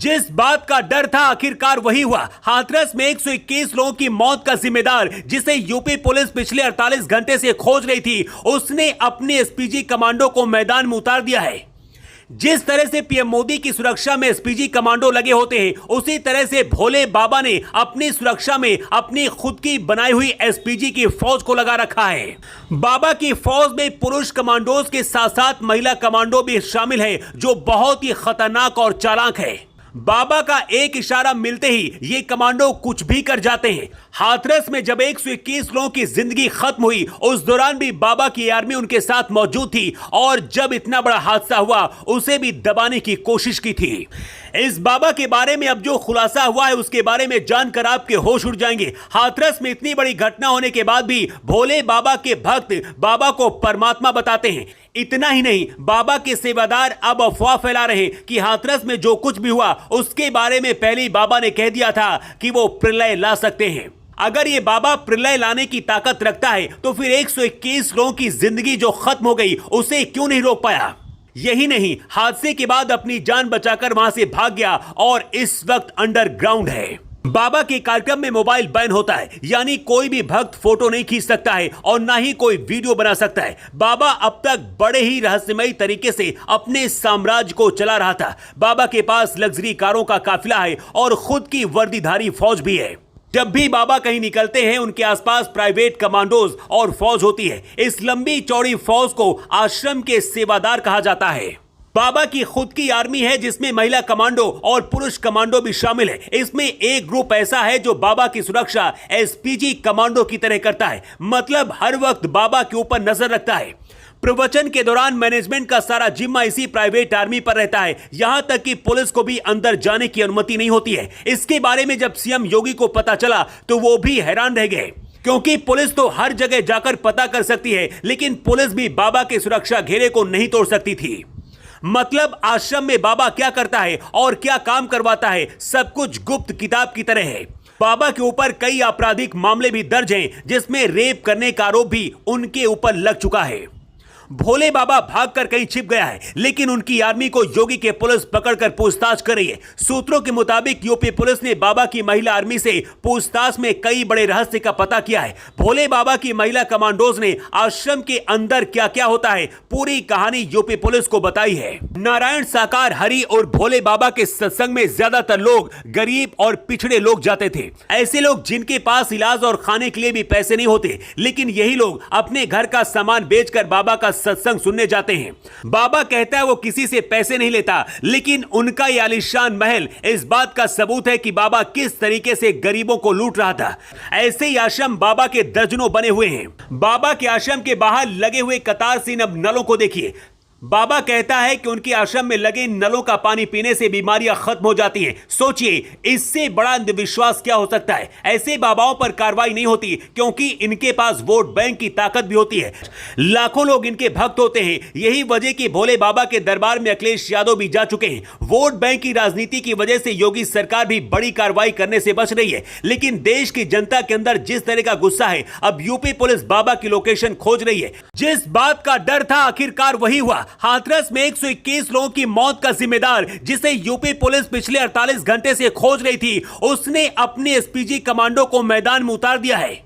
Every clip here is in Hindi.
जिस बात का डर था आखिरकार वही हुआ। हाथरस में 121 लोगों की मौत का जिम्मेदार, जिसे यूपी पुलिस पिछले 48 घंटे से खोज रही थी, उसने अपने एसपीजी कमांडो को मैदान में उतार दिया है। जिस तरह से पीएम मोदी की सुरक्षा में एसपीजी कमांडो लगे होते हैं, उसी तरह से भोले बाबा ने अपनी सुरक्षा में अपनी खुद की बनाई हुई एसपीजी की फौज को लगा रखा है। बाबा की फौज में पुरुष कमांडोज के साथ साथ महिला कमांडो भी शामिल है, जो बहुत ही खतरनाक और चालाक है। बाबा का एक इशारा मिलते ही ये कमांडो कुछ भी कर जाते हैं। हाथरस में जब 121 लोगों की जिंदगी खत्म हुई, उस दौरान भी बाबा की आर्मी उनके साथ मौजूद थी और जब इतना बड़ा हादसा हुआ, उसे भी दबाने की कोशिश की थी। इस बाबा के बारे में अब जो खुलासा हुआ है, उसके बारे में जानकर आपके होश उड़ जाएंगे। हाथरस में इतनी बड़ी घटना होने के बाद भी भोले बाबा के भक्त बाबा को परमात्मा बताते हैं। इतना ही नहीं, बाबा के सेवादार अब अफवाह फैला रहे हैं कि हाथरस में जो कुछ भी हुआ, उसके बारे में पहले ही बाबा ने कह दिया था कि वो प्रलय ला सकते हैं। अगर ये बाबा प्रलय लाने की ताकत रखता है, तो फिर 121 लोगों की जिंदगी जो खत्म हो गई, उसे क्यों नहीं रोक पाया? यही नहीं, हादसे के बाद अपनी जान बचाकर वहां से भाग गया और इस वक्त अंडरग्राउंड है। बाबा के कार्यक्रम में मोबाइल बैन होता है, यानी कोई भी भक्त फोटो नहीं खींच सकता है और ना ही कोई वीडियो बना सकता है। बाबा अब तक बड़े ही रहस्यमयी तरीके से अपने साम्राज्य को चला रहा था। बाबा के पास लग्जरी कारों का काफिला है और खुद की वर्दीधारी फौज भी है। जब भी बाबा कहीं निकलते हैं, उनके आसपास प्राइवेट कमांडोज और फौज होती है। इस लंबी चौड़ी फौज को आश्रम के सेवादार कहा जाता है। बाबा की खुद की आर्मी है, जिसमें महिला कमांडो और पुरुष कमांडो भी शामिल है। इसमें एक ग्रुप ऐसा है जो बाबा की सुरक्षा एसपीजी कमांडो की तरह करता है, मतलब हर वक्त बाबा के ऊपर नजर रखता है। प्रवचन के दौरान मैनेजमेंट का सारा जिम्मा इसी प्राइवेट आर्मी पर रहता है। यहां तक कि पुलिस को भी अंदर जाने की अनुमति नहीं होती है। इसके बारे में जब सीएम योगी को पता चला, तो वो भी हैरान रह गए, क्योंकि पुलिस तो हर जगह जाकर पता कर सकती है, लेकिन पुलिस भी बाबा के सुरक्षा घेरे को नहीं तोड़ सकती थी। मतलब आश्रम में बाबा क्या करता है और क्या काम करवाता है, सब कुछ गुप्त किताब की तरह है। बाबा के ऊपर कई आपराधिक मामले भी दर्ज हैं, जिसमें रेप करने का आरोप भी उनके ऊपर लग चुका है। भोले बाबा भागकर कहीं छिप गया है, लेकिन उनकी आर्मी को योगी के पुलिस पकड़कर पूछताछ कर रही है। सूत्रों के मुताबिक यूपी पुलिस ने बाबा की महिला आर्मी से पूछताछ में कई बड़े रहस्य का पता किया है। भोले बाबा की महिला कमांडोज ने आश्रम के अंदर क्या क्या होता है, पूरी कहानी यूपी पुलिस को बताई है। नारायण साकार, हरि और भोले बाबा के सत्संग में ज्यादातर लोग गरीब और पिछड़े लोग जाते थे। ऐसे लोग जिनके पास इलाज और खाने के लिए भी पैसे नहीं होते, लेकिन यही लोग अपने घर का सामान बेचकर बाबा का सत्संग सुनने जाते हैं। बाबा कहता है वो किसी से पैसे नहीं लेता, लेकिन उनका ये आलीशान महल इस बात का सबूत है कि बाबा किस तरीके से गरीबों को लूट रहा था। ऐसे ही आश्रम बाबा के दर्जनों बने हुए हैं। बाबा के आश्रम के बाहर लगे हुए कतारसीन अब नलों को देखिए। बाबा कहता है कि उनके आश्रम में लगे नलों का पानी पीने से बीमारियां खत्म हो जाती हैं। सोचिए, इससे बड़ा अंधविश्वास क्या हो सकता है। ऐसे बाबाओं पर कार्रवाई नहीं होती, क्योंकि इनके पास वोट बैंक की ताकत भी होती है। लाखों लोग इनके भक्त होते हैं। यही वजह कि भोले बाबा के दरबार में अखिलेश यादव भी जा चुके हैं। वोट बैंक की राजनीति की वजह से योगी सरकार भी बड़ी कार्रवाई करने से बच रही है, लेकिन देश की जनता के अंदर जिस तरह का गुस्सा है, अब यूपी पुलिस बाबा की लोकेशन खोज रही है। जिस बात का डर था आखिरकार वही हुआ। हाथरस में 121 लोगों की मौत का जिम्मेदार, जिसे यूपी पुलिस पिछले 48 घंटे से खोज रही थी, उसने अपने एसपीजी कमांडो को मैदान में उतार दिया है।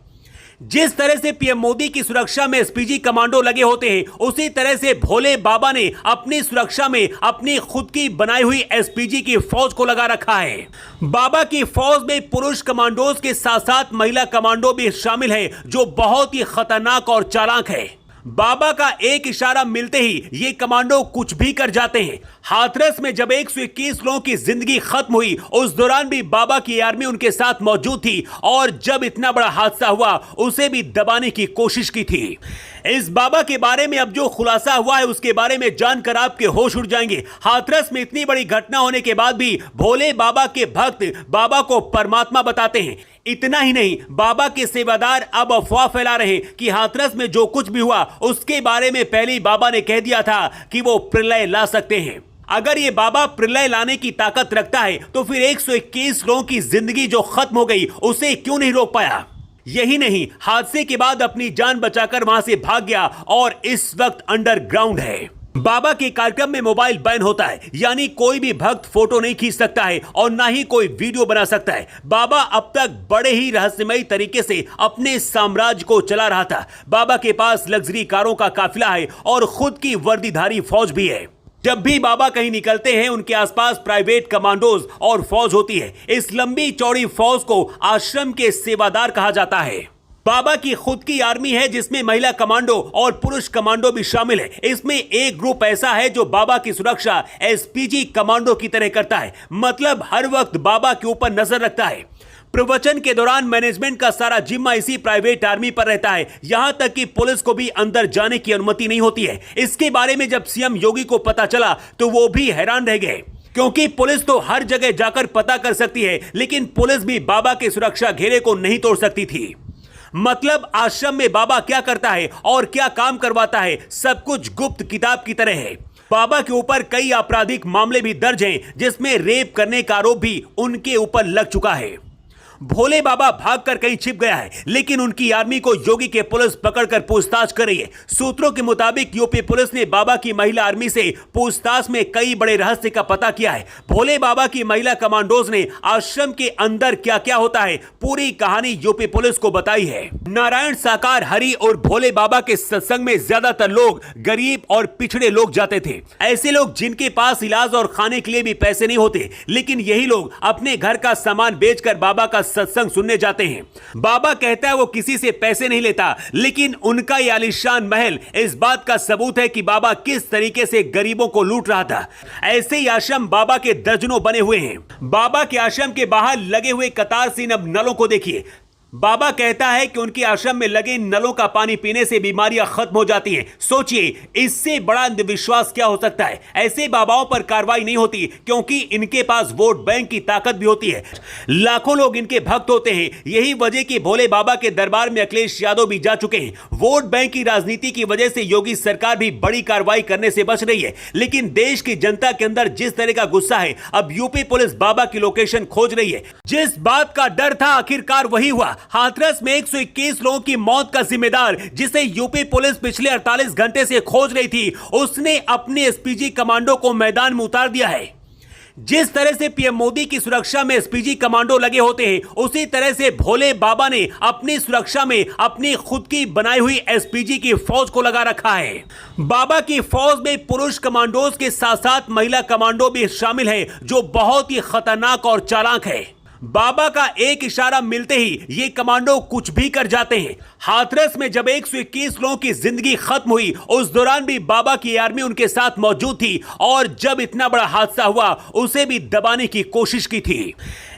जिस तरह से पीएम मोदी की सुरक्षा में एसपीजी कमांडो लगे होते हैं, उसी तरह से भोले बाबा ने अपनी सुरक्षा में अपनी खुद की बनाई हुई एसपीजी की फौज को लगा रखा है। बाबा की फौज में पुरुष कमांडोज के साथ साथ महिला कमांडो भी शामिल है, जो बहुत ही खतरनाक और चालाक है। बाबा का एक इशारा मिलते ही ये कमांडो कुछ भी कर जाते हैं। हाथरस में जब 121 लोगों की जिंदगी खत्म हुई, उस दौरान भी बाबा की आर्मी उनके साथ मौजूद थी और जब इतना बड़ा हादसा हुआ, उसे भी दबाने की कोशिश की थी। इस बाबा के बारे में अब जो खुलासा हुआ है, उसके बारे में जानकर आपके होश उड़ जाएंगे। हाथरस में इतनी बड़ी घटना होने के बाद भी भोले बाबा के भक्त बाबा को परमात्मा बताते हैं। इतना ही नहीं, बाबा के सेवादार अब अफवाह फैला रहे हैं कि हाथरस में जो कुछ भी हुआ, उसके बारे में पहले ही बाबा ने कह दिया था कि वो प्रलय ला सकते हैं। अगर ये बाबा प्रलय लाने की ताकत रखता है, तो फिर 121 लोगों की जिंदगी जो खत्म हो गई, उसे क्यों नहीं रोक पाया? यही नहीं, हादसे के बाद अपनी जान बचाकर वहां से भाग गया और इस वक्त अंडरग्राउंड है। बाबा के कार्यक्रम में मोबाइल बैन होता है, यानी कोई भी भक्त फोटो नहीं खींच सकता है और ना ही कोई वीडियो बना सकता है। बाबा अब तक बड़े ही रहस्यमयी तरीके से अपने साम्राज्य को चला रहा था। बाबा के पास लग्जरी कारों का काफिला है और खुद की वर्दीधारी फौज भी है। जब भी बाबा कहीं निकलते हैं, उनके आसपास प्राइवेट कमांडोज और फौज होती है। इस लंबी चौड़ी फौज को आश्रम के सेवादार कहा जाता है। बाबा की खुद की आर्मी है जिसमें महिला कमांडो और पुरुष कमांडो भी शामिल है। इसमें एक ग्रुप ऐसा है जो बाबा की सुरक्षा एसपीजी कमांडो की तरह करता है, मतलब हर वक्त बाबा के ऊपर नजर रखता है। प्रवचन के दौरान मैनेजमेंट का सारा जिम्मा इसी प्राइवेट आर्मी पर रहता है। यहां तक कि पुलिस को भी अंदर जाने की अनुमति नहीं होती है। इसके बारे में जब सीएम योगी को पता चला तो वो भी हैरान रह गए, क्योंकि पुलिस तो हर जगह जाकर पता कर सकती है, लेकिन पुलिस भी बाबा के सुरक्षा घेरे को नहीं तोड़ सकती थी। मतलब आश्रम में बाबा क्या करता है और क्या काम करवाता है, सब कुछ गुप्त किताब की तरह है। बाबा के ऊपर कई आपराधिक मामले भी दर्ज हैं, जिसमें रेप करने का आरोप भी उनके ऊपर लग चुका है। भोले बाबा भागकर कहीं छिप गया है, लेकिन उनकी आर्मी को योगी के पुलिस पकड़कर पूछताछ कर रही है। सूत्रों के मुताबिक यूपी पुलिस ने बाबा की महिला आर्मी से पूछताछ में कई बड़े रहस्य का पता किया है। भोले बाबा की महिला कमांडोज ने आश्रम के अंदर क्या क्या होता है, पूरी कहानी यूपी पुलिस को बताई है। नारायण साकार हरि और भोले बाबा के सत्संग में ज्यादातर लोग गरीब और पिछड़े लोग जाते थे। ऐसे लोग जिनके पास इलाज और खाने के लिए भी पैसे नहीं होते, लेकिन यही लोग अपने घर का सामान बेचकर बाबा का सत्संग सुनने जाते हैं। बाबा कहता है वो किसी से पैसे नहीं लेता, लेकिन उनका यह आलीशान महल इस बात का सबूत है कि बाबा किस तरीके से गरीबों को लूट रहा था। ऐसे ही आश्रम बाबा के दर्जनों बने हुए हैं। बाबा के आश्रम के बाहर लगे हुए कतारसीन अब नलों को देखिए। बाबा कहता है कि उनके आश्रम में लगे नलों का पानी पीने से बीमारियां खत्म हो जाती हैं। सोचिए, इससे बड़ा अंधविश्वास क्या हो सकता है। ऐसे बाबाओं पर कार्रवाई नहीं होती, क्योंकि इनके पास वोट बैंक की ताकत भी होती है। लाखों लोग इनके भक्त होते हैं। यही वजह कि भोले बाबा के दरबार में अखिलेश यादव भी जा चुके हैं। वोट बैंक की राजनीति की वजह से योगी सरकार भी बड़ी कार्रवाई करने से बच रही है, लेकिन देश की जनता के अंदर जिस तरह का गुस्सा है, अब यूपी पुलिस बाबा की लोकेशन खोज रही है। जिस बात का डर था, आखिरकार वही हुआ। हाथरस में 121 लोगों की मौत का जिम्मेदार, जिसे यूपी पुलिस पिछले 48 घंटे से खोज रही थी, उसने अपने एसपीजी कमांडो को मैदान में उतार दिया है। जिस तरह से पीएम मोदी की सुरक्षा में एसपीजी कमांडो लगे होते हैं, उसी तरह से भोले बाबा ने अपनी सुरक्षा में अपनी खुद की बनाई हुई एसपीजी की फौज को लगा रखा है। बाबा की फौज में पुरुष कमांडोज के साथ साथ महिला कमांडो भी शामिल है, जो बहुत ही खतरनाक और चालाक है। बाबा का एक इशारा मिलते ही ये कमांडो कुछ भी कर जाते हैं। हाथरस में जब 121 लोगों की जिंदगी खत्म हुई, उस दौरान भी बाबा की आर्मी उनके साथ मौजूद थी, और जब इतना बड़ा हादसा हुआ, उसे भी दबाने की कोशिश की थी।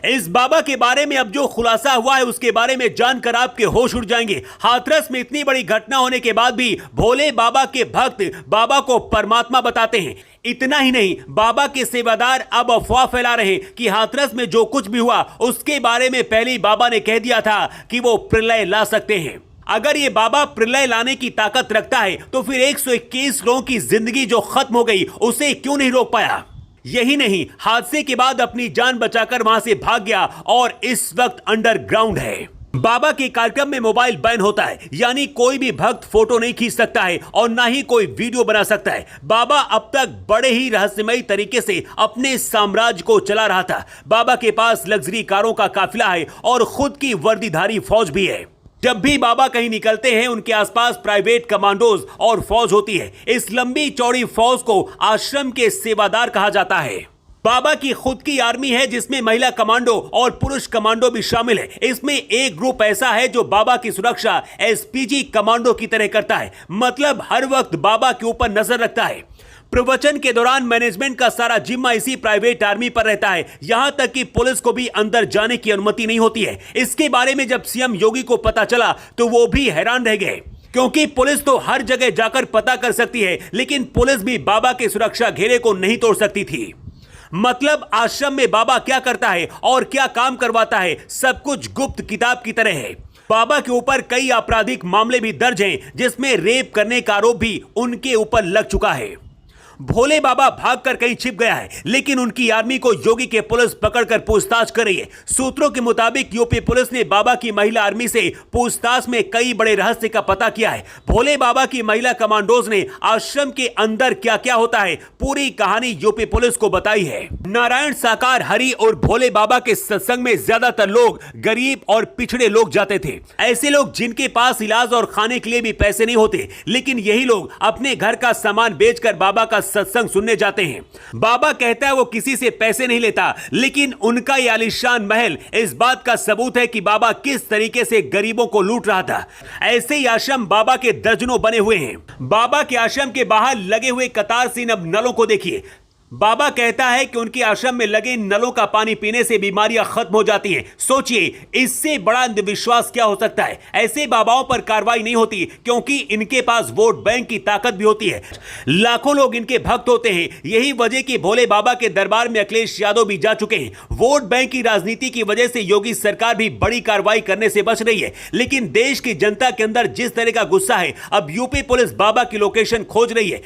इस बाबा के बारे में अब जो खुलासा हुआ है, उसके बारे में जानकर आपके होश उड़ जाएंगे। हाथरस में इतनी बड़ी घटना होने के बाद भी भोले बाबा के भक्त बाबा को परमात्मा बताते हैं। इतना ही नहीं, बाबा के सेवादार अब अफवाह फैला रहे हैं कि हाथरस में जो कुछ भी हुआ, उसके बारे में पहले ही बाबा ने कह दिया था कि वो प्रलय ला सकते हैं। अगर ये बाबा प्रलय लाने की ताकत रखता है, तो फिर 121 लोगों की जिंदगी जो खत्म हो गई, उसे क्यों नहीं रोक पाया? यही नहीं, हादसे के बाद अपनी जान बचाकर वहां से भाग गया और इस वक्त अंडरग्राउंड है। बाबा के कार्यक्रम में मोबाइल बैन होता है, यानी कोई भी भक्त फोटो नहीं खींच सकता है और ना ही कोई वीडियो बना सकता है। बाबा अब तक बड़े ही रहस्यमयी तरीके से अपने साम्राज्य को चला रहा था। बाबा के पास लग्जरी कारों का काफिला है और खुद की वर्दीधारी फौज भी है। जब भी बाबा कहीं निकलते हैं, उनके आसपास प्राइवेट कमांडोज और फौज होती है। इस लंबी चौड़ी फौज को आश्रम के सेवादार कहा जाता है। बाबा की खुद की आर्मी है जिसमें महिला कमांडो और पुरुष कमांडो भी शामिल है। इसमें एक ग्रुप ऐसा है जो बाबा की सुरक्षा एसपीजी कमांडो की तरह करता है, मतलब हर वक्त बाबा के ऊपर नजर रखता है। प्रवचन के दौरान मैनेजमेंट का सारा जिम्मा इसी प्राइवेट आर्मी पर रहता है। यहां तक कि पुलिस को भी अंदर जाने की अनुमति नहीं होती है। इसके बारे में जब सीएम योगी को पता चला तो वो भी हैरान रह गए, क्योंकि पुलिस तो हर जगह जाकर पता कर सकती है, लेकिन पुलिस भी बाबा के सुरक्षा घेरे को नहीं तोड़ सकती थी। मतलब आश्रम में बाबा क्या करता है और क्या काम करवाता है, सब कुछ गुप्त किताब की तरह है। बाबा के ऊपर कई आपराधिक मामले भी दर्ज हैं, जिसमें रेप करने का आरोप भी उनके ऊपर लग चुका है। भोले बाबा भागकर कहीं छिप गया है, लेकिन उनकी आर्मी को योगी के पुलिस पकड़कर पूछताछ कर रही है। सूत्रों के मुताबिक यूपी पुलिस ने बाबा की महिला आर्मी से पूछताछ में कई बड़े रहस्य का पता किया है। भोले बाबा की महिला कमांडोज ने आश्रम के अंदर क्या क्या होता है, पूरी कहानी यूपी पुलिस को बताई है। नारायण साकार हरि और भोले बाबा के सत्संग में ज्यादातर लोग गरीब और पिछड़े लोग जाते थे। ऐसे लोग जिनके पास इलाज और खाने के लिए भी पैसे नहीं होते, लेकिन यही लोग अपने घर का सामान बेचकर बाबा का सत्संग सुनने जाते हैं। बाबा कहता है वो किसी से पैसे नहीं लेता, लेकिन उनका यह आलीशान महल इस बात का सबूत है कि बाबा किस तरीके से गरीबों को लूट रहा था। ऐसे ही आश्रम बाबा के दर्जनों बने हुए हैं। बाबा के आश्रम के बाहर लगे हुए कतारसीन अब नलों को देखिए। बाबा कहता है कि उनके आश्रम में लगे नलों का पानी पीने से बीमारियां खत्म हो जाती हैं। सोचिए, इससे बड़ा अंधविश्वास क्या हो सकता है। ऐसे बाबाओं पर कार्रवाई नहीं होती क्योंकि इनके पास वोट बैंक की ताकत भी होती है। लाखों लोग इनके भक्त होते हैं। यही वजह कि भोले बाबा के दरबार में अखिलेश यादव भी जा चुके हैं। वोट बैंक की राजनीति की वजह से योगी सरकार भी बड़ी कार्रवाई करने से बच रही है, लेकिन देश की जनता के अंदर जिस तरह का गुस्सा है, अब यूपी पुलिस बाबा की लोकेशन खोज रही है।